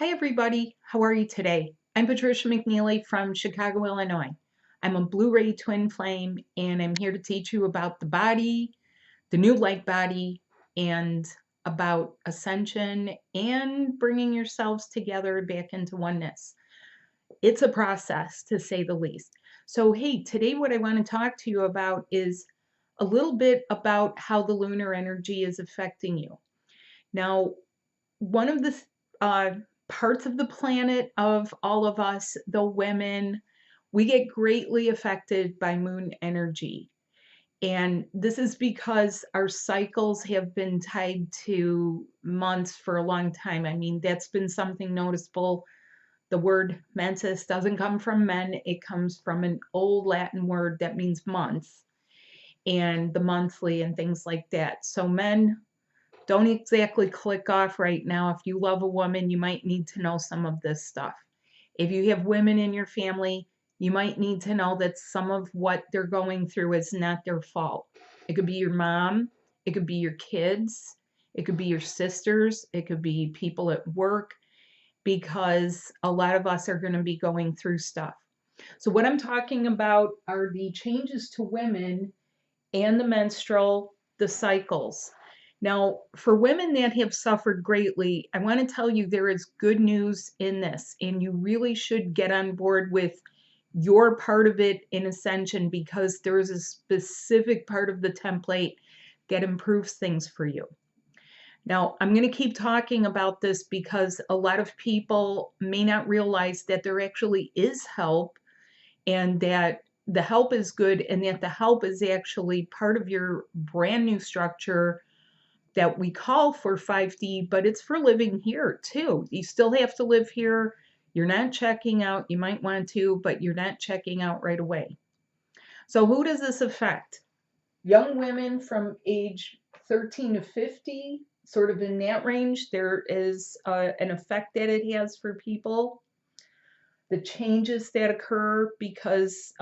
Hi, everybody. How are you today? I'm Patricia McNeilly from Chicago, Illinois. I'm a Blu-ray twin flame, and I'm here to teach you about the body, the new light body, and about ascension and bringing yourselves together back into oneness. It's a process, to say the least. So, hey, today what I want to talk to you about is a little bit about how the lunar energy is affecting you. Now, one of the uh, parts of the planet of all of us, the women, we get greatly affected by moon energy. And this is because our cycles have been tied to months for a long time. I mean, that's been something noticeable. The word menses doesn't come from men, it comes from an old Latin word that means months and the monthly and things like that. So, men, don't exactly click off right now. If you love a woman, you might need to know some of this stuff. If you have women in your family, you might need to know that some of what they're going through is not their fault. It could be your mom, it could be your kids, it could be your sisters, it could be people at work, because a lot of us are going to be going through stuff. So, what I'm talking about are the changes to women and the menstrual, the cycles. Now, for women that have suffered greatly, I want to tell you there is good news in this, and you really should get on board with your part of it in Ascension, because there is a specific part of the template that improves things for you. Now, I'm going to keep talking about this because a lot of people may not realize that there actually is help, and that the help is good, and that the help is actually part of your brand new structure that we call for 5D, but it's for living here too. You still have to live here. You're not checking out. You might want to, but you're not checking out right away. So, who does this affect? Young women from age 13 to 50, sort of in that range. There is an effect that it has for people. The changes that occur because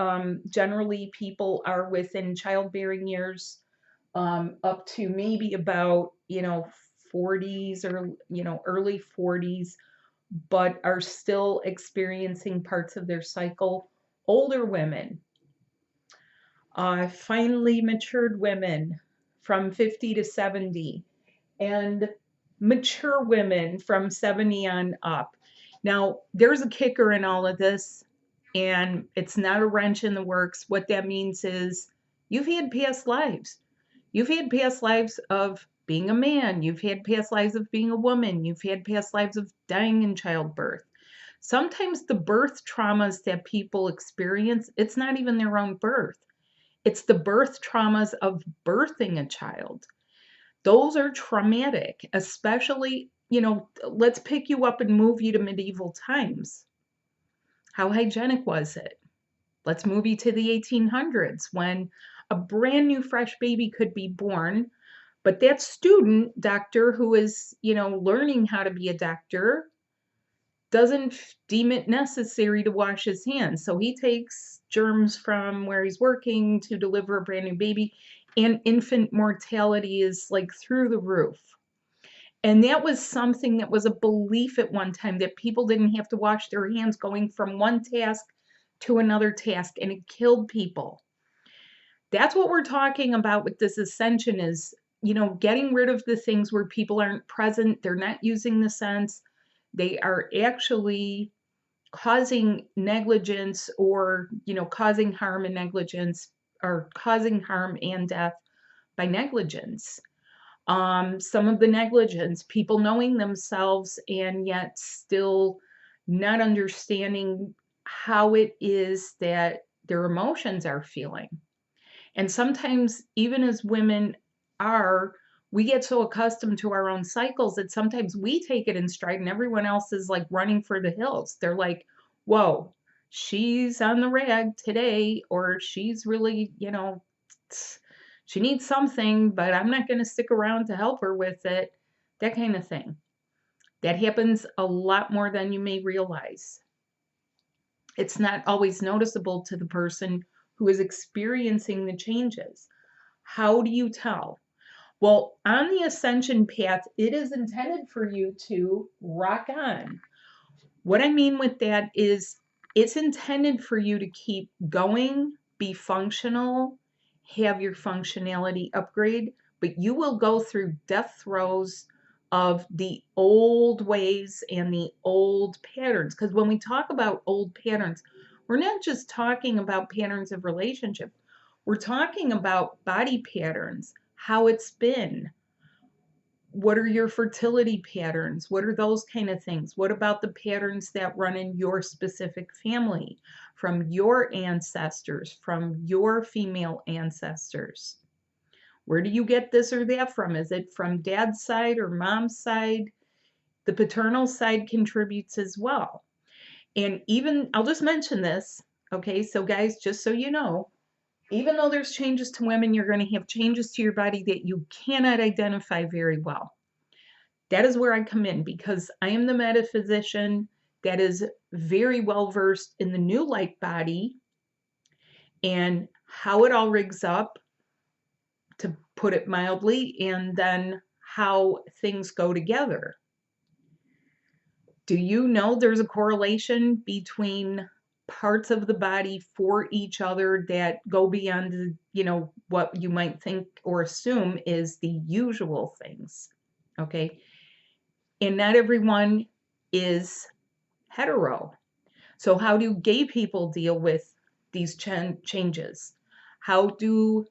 generally people are within childbearing years, up to maybe about 40s, or early 40s, but are still experiencing parts of their cycle. Older women, finally matured women from 50 to 70, and mature women from 70 on up. Now, there's a kicker in all of this, and it's not a wrench in the works. What that means is you've had past lives. You've had past lives of being a man. You've had past lives of being a woman. You've had past lives of dying in childbirth. Sometimes the birth traumas that people experience, it's not even their own birth. It's the birth traumas of birthing a child. Those are traumatic, especially, let's pick you up and move you to medieval times. How hygienic was it? Let's move you to the 1800s when a brand new fresh baby could be born, but that student doctor who is, learning how to be a doctor doesn't deem it necessary to wash his hands. So he takes germs from where he's working to deliver a brand new baby, and infant mortality is like through the roof. And that was something that was a belief at one time, that people didn't have to wash their hands going from one task to another task, and it killed people. That's what we're talking about with this ascension is, getting rid of the things where people aren't present, they're not using the sense, they are actually causing negligence, or, causing harm and negligence, or causing harm and death by negligence. Some of the negligence, people knowing themselves and yet still not understanding how it is that their emotions are feeling. And sometimes, even as women are, we get so accustomed to our own cycles that sometimes we take it in stride and everyone else is like running for the hills. They're like, whoa, she's on the rag today, or she's really, she needs something, but I'm not going to stick around to help her with it. That kind of thing. That happens a lot more than you may realize. It's not always noticeable to the person who is experiencing the changes. How do you tell? Well, on the Ascension Path, it is intended for you to rock on. What I mean with that is it's intended for you to keep going, be functional, have your functionality upgrade, but you will go through death throes of the old ways and the old patterns. Because when we talk about old patterns, we're not just talking about patterns of relationship. We're talking about body patterns, how it's been. What are your fertility patterns? What are those kind of things? What about the patterns that run in your specific family, from your ancestors, from your female ancestors? Where do you get this or that from? Is it from dad's side or mom's side? The paternal side contributes as well. And even, I'll just mention this, okay? So guys, just so you know, even though there's changes to women, you're going to have changes to your body that you cannot identify very well. That is where I come in, because I am the metaphysician that is very well versed in the new light body and how it all rigs up, to put it mildly, and then how things go together. Do you know there's a correlation between parts of the body for each other that go beyond, what you might think or assume is the usual things? Okay. And not everyone is hetero. So how do gay people deal with these changes? How do,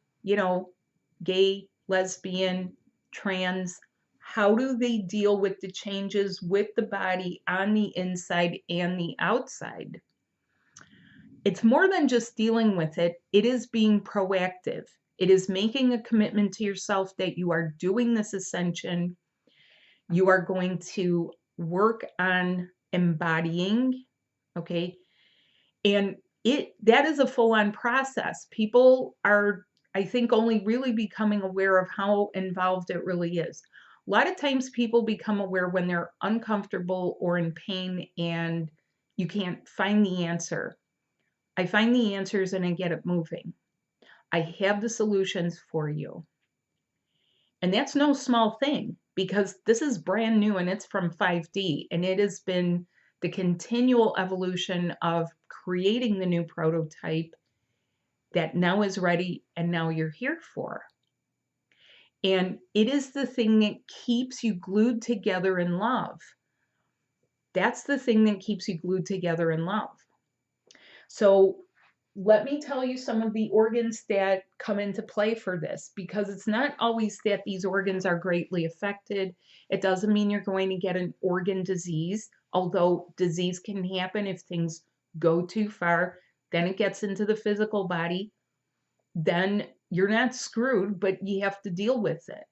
gay, lesbian, trans, how do they deal with the changes with the body on the inside and the outside? It's more than just dealing with it. It is being proactive. It is making a commitment to yourself that you are doing this ascension. You are going to work on embodying, okay? And that is a full-on process. People are, I think, only really becoming aware of how involved it really is. A lot of times people become aware when they're uncomfortable or in pain and you can't find the answer. I find the answers and I get it moving. I have the solutions for you. And that's no small thing, because this is brand new and it's from 5D, and it has been the continual evolution of creating the new prototype that now is ready and now you're here for. And it is the thing that keeps you glued together in love. That's the thing that keeps you glued together in love. So let me tell you some of the organs that come into play for this, because it's not always that these organs are greatly affected. It doesn't mean you're going to get an organ disease, although disease can happen if things go too far. Then it gets into the physical body. Then you're not screwed, but you have to deal with it,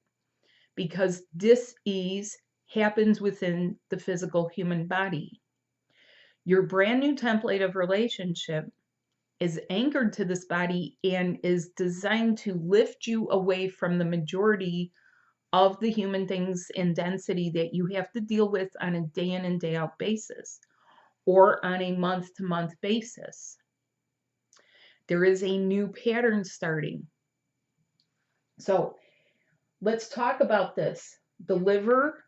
because dis-ease happens within the physical human body. Your brand new template of relationship is anchored to this body and is designed to lift you away from the majority of the human things in density that you have to deal with on a day in and day out basis, or on a month-to-month basis. There is a new pattern starting. So let's talk about this. The liver,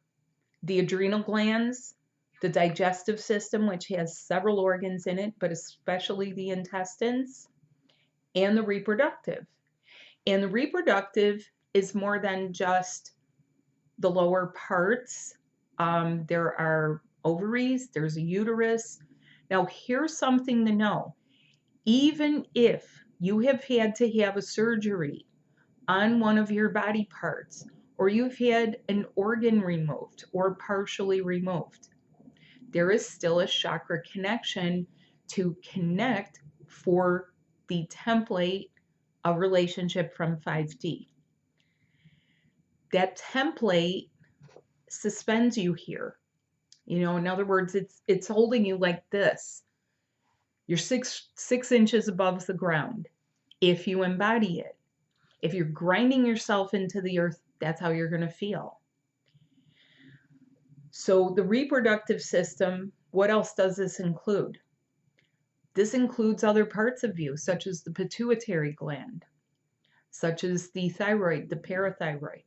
the adrenal glands, the digestive system, which has several organs in it, but especially the intestines, and the reproductive. And the reproductive is more than just the lower parts. There are ovaries, there's a uterus. Now, here's something to know. Even if you have had to have a surgery on one of your body parts, or you've had an organ removed or partially removed, there is still a chakra connection to connect for the template of relationship from 5D. That template suspends you here. In other words, it's holding you like this. You're six inches above the ground if you embody it. If you're grinding yourself into the earth, that's how you're going to feel. So the reproductive system, what else does this include? This includes other parts of you, such as the pituitary gland, such as the thyroid, the parathyroid.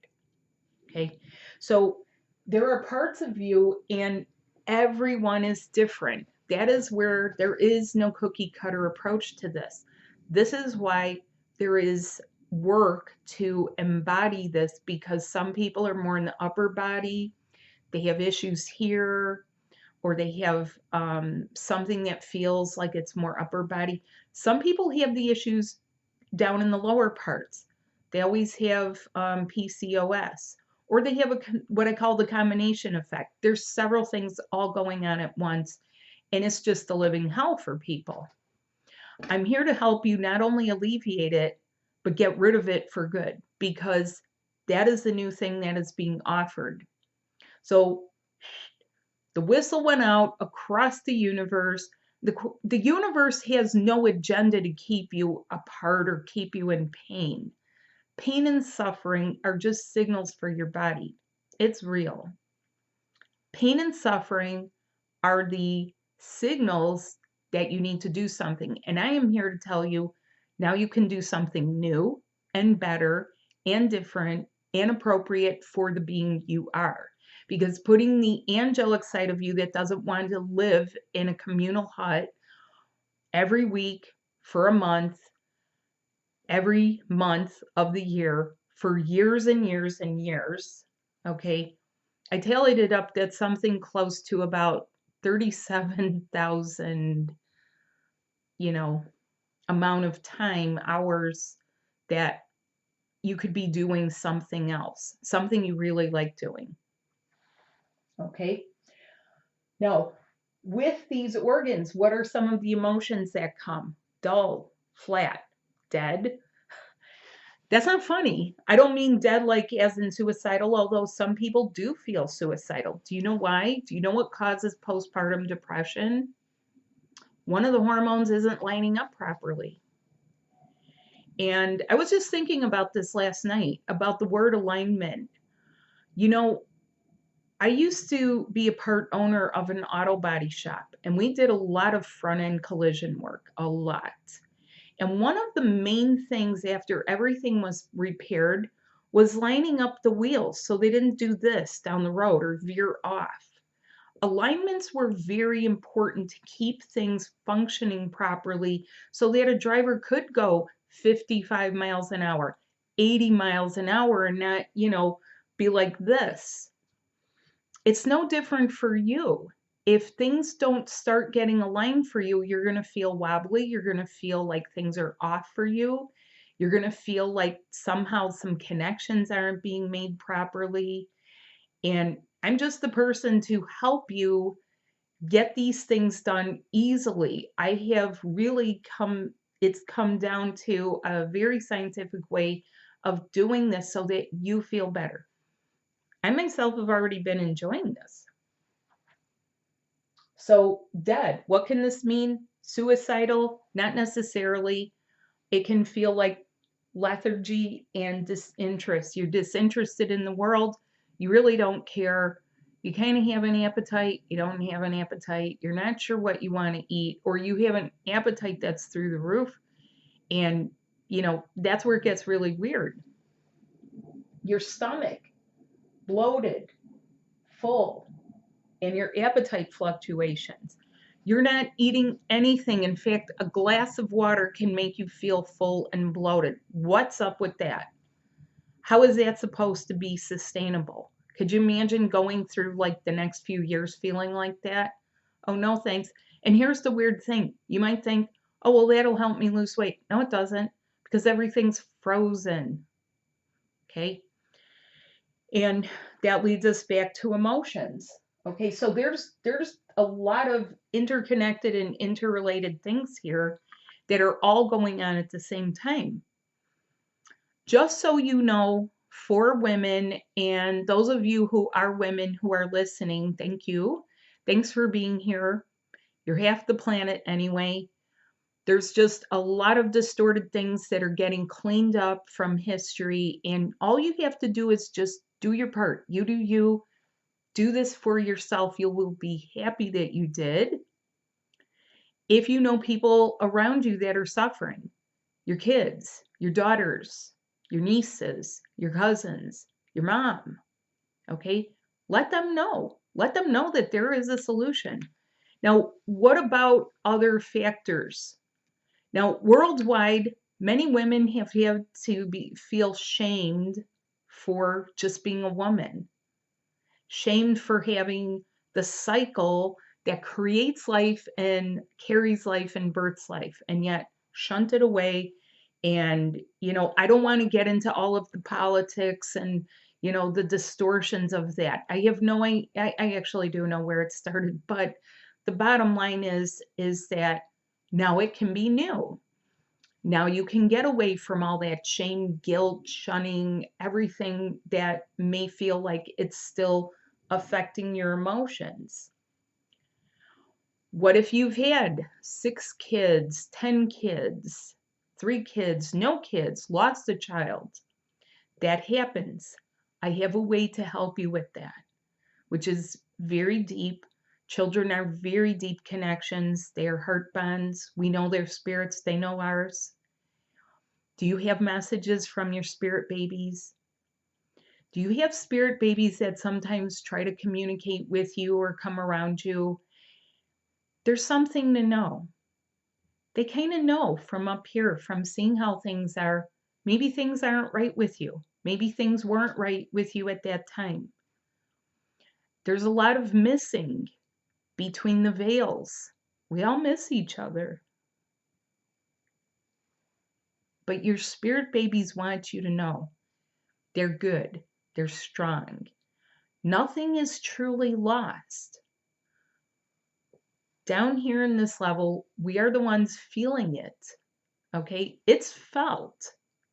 Okay, so there are parts of you, and everyone is different. that is where there is no cookie cutter approach to this. This is why there is work to embody this, because some people are more in the upper body, they have issues here, or they have something that feels like it's more upper body. Some people have the issues down in the lower parts. They always have PCOS, or they have what I call the combination effect. There's several things all going on at once, and it's just a living hell for people. I'm here to help you not only alleviate it, but get rid of it for good, because that is the new thing that is being offered. So the whistle went out across the universe. The universe has no agenda to keep you apart or keep you in pain. Pain and suffering are just signals for your body. It's real. Pain and suffering are the signals that you need to do something. And I am here to tell you, now you can do something new and better and different and appropriate for the being you are. Because putting the angelic side of you that doesn't want to live in a communal hut every week for a month, every month of the year for years and years and years, okay, I tallied it up, that's something close to about 37,000, amount of time, hours that you could be doing something else, something you really like doing. Okay. Now, with these organs, what are some of the emotions that come? Dull, flat, dead. That's not funny. I don't mean dead like as in suicidal, although some people do feel suicidal. Do you know why? Do you know what causes postpartum depression? One of the hormones isn't lining up properly. And I was just thinking about this last night, about the word alignment. I used to be a part owner of an auto body shop, and we did a lot of front end collision work, a lot. And one of the main things after everything was repaired was lining up the wheels so they didn't do this down the road or veer off. Alignments were very important to keep things functioning properly so that a driver could go 55 miles an hour, 80 miles an hour, and not, be like this. It's no different for you. If things don't start getting aligned for you, you're going to feel wobbly. You're going to feel like things are off for you. You're going to feel like somehow some connections aren't being made properly. And I'm just the person to help you get these things done easily. I have really it's come down to a very scientific way of doing this so that you feel better. I myself have already been enjoying this. So dead, what can this mean? Suicidal? Not necessarily. It can feel like lethargy and disinterest. You're disinterested in the world. You really don't care. You kind of have an appetite. You don't have an appetite. You're not sure what you want to eat, or you have an appetite that's through the roof. And, that's where it gets really weird. Your stomach, bloated, full, and your appetite fluctuations. You're not eating anything. In fact, a glass of water can make you feel full and bloated. What's up with that? How is that supposed to be sustainable? Could you imagine going through like the next few years feeling like that? Oh, no, thanks. And here's the weird thing. You might think, oh, well, that'll help me lose weight. No, it doesn't, because everything's frozen. Okay. And that leads us back to emotions. Okay, so there's a lot of interconnected and interrelated things here that are all going on at the same time. Just so you know, for women, and those of you who are women who are listening, thank you. Thanks for being here. You're half the planet anyway. There's just a lot of distorted things that are getting cleaned up from history, and all you have to do is just do your part. You do you. Do this for yourself. You will be happy that you did. If you know people around you that are suffering, your kids, your daughters, your nieces, your cousins, your mom, okay? Let them know. Let them know that there is a solution. Now, what about other factors? Now, worldwide, many women have had to feel shamed for just being a woman, shamed for having the cycle that creates life and carries life and births life, and yet shunted away. And, I don't want to get into all of the politics and, the distortions of that. I have no, I actually do know where it started, but the bottom line is that now it can be new. Now you can get away from all that shame, guilt, shunning, everything that may feel like it's still affecting your emotions. What if you've had 6 kids, 10 kids, 3 kids, no kids, lost a child? That happens. I have a way to help you with that, which is very deep. Children are very deep connections. They are heart bonds. We know their spirits, they know ours. Do you have messages from your spirit babies? Do you have spirit babies that sometimes try to communicate with you or come around you? There's something to know. They kind of know from up here, from seeing how things are. Maybe things aren't right with you. Maybe things weren't right with you at that time. There's a lot of missing between the veils. We all miss each other. But your spirit babies want you to know they're good, they're strong. Nothing is truly lost. Down here in this level, we are the ones feeling it. Okay, it's felt.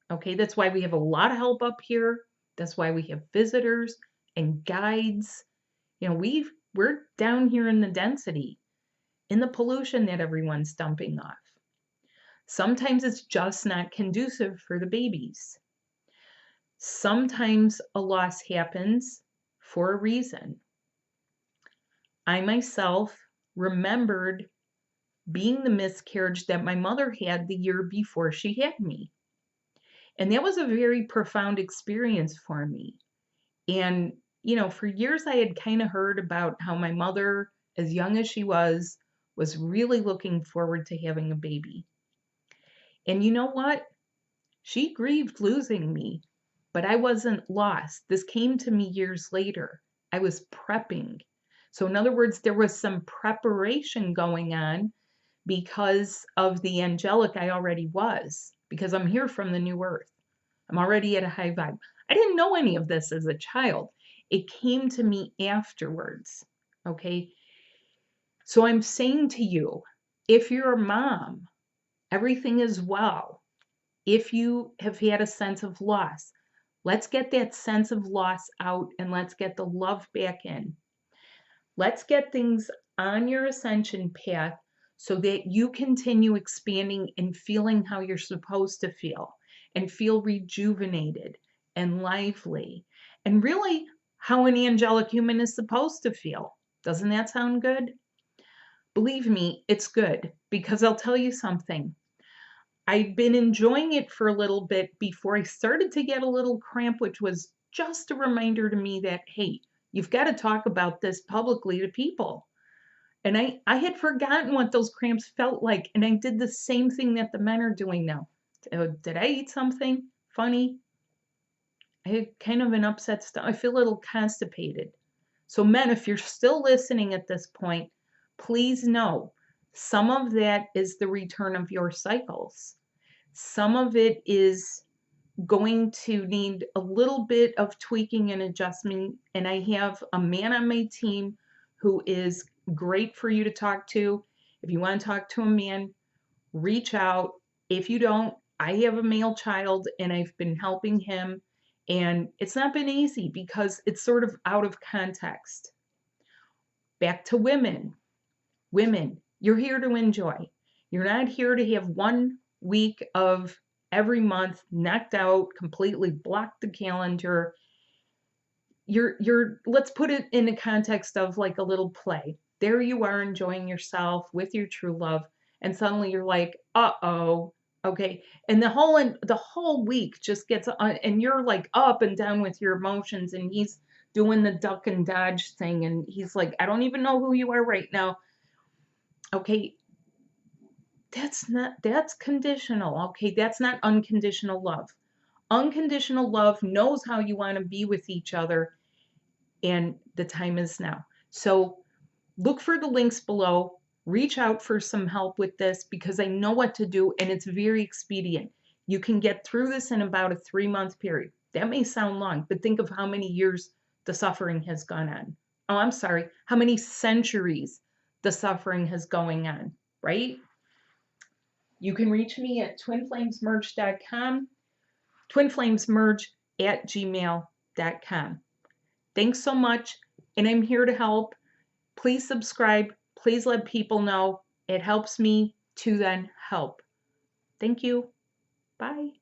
Okay, that's why we have a lot of help up here. That's why we have visitors and guides. We're down here in the density, in the pollution that everyone's dumping off. Sometimes it's just not conducive for the babies. Sometimes a loss happens for a reason. I myself remembered being the miscarriage that my mother had the year before she had me. And that was a very profound experience for me. And, for years I had kind of heard about how my mother, as young as she was really looking forward to having a baby. And you know what? She grieved losing me, but I wasn't lost. This came to me years later. I was prepping. So in other words, there was some preparation going on because of the angelic I already was, because I'm here from the new earth. I'm already at a high vibe. I didn't know any of this as a child. It came to me afterwards, okay? So I'm saying to you, if you're a mom, everything is well. If you have had a sense of loss, let's get that sense of loss out and let's get the love back in. Let's get things on your ascension path so that you continue expanding and feeling how you're supposed to feel and feel rejuvenated and lively and really how an angelic human is supposed to feel. Doesn't that sound good? Believe me, it's good, because I'll tell you something. I'd been enjoying it for a little bit before I started to get a little cramp, which was just a reminder to me that, hey, you've got to talk about this publicly to people. And I had forgotten what those cramps felt like. And I did the same thing that the men are doing now. Did I eat something funny? I had kind of an upset stomach. I feel a little constipated. So men, if you're still listening at this point, please know some of that is the return of your cycles. Some of it is going to need a little bit of tweaking and adjustment. And I have a man on my team who is great for you to talk to. If you want to talk to a man, reach out. If you don't, I have a male child and I've been helping him. And it's not been easy because it's sort of out of context. Back to women. Women, you're here to enjoy. You're not here to have 1 week of every month knocked out, completely blocked the calendar. Let's put it in the context of like a little play. There you are enjoying yourself with your true love, and suddenly you're like, uh-oh, okay. And the whole week just gets and you're like up and down with your emotions, and he's doing the duck and dodge thing, and he's like, I don't even know who you are right now. Okay, that's conditional. Okay, that's not unconditional love. Unconditional love knows how you want to be with each other, and the time is now. So look for the links below. Reach out for some help with this because I know what to do and it's very expedient. You can get through this in about a 3-month period. That may sound long, but think of how many years the suffering has gone on. Oh, I'm sorry, how many centuries the suffering has going on, right? You can reach me at twinflamesmerge.com, twinflamesmerge@gmail.com. Thanks so much, and I'm here to help. Please subscribe. Please let people know. It helps me to then help. Thank you. Bye.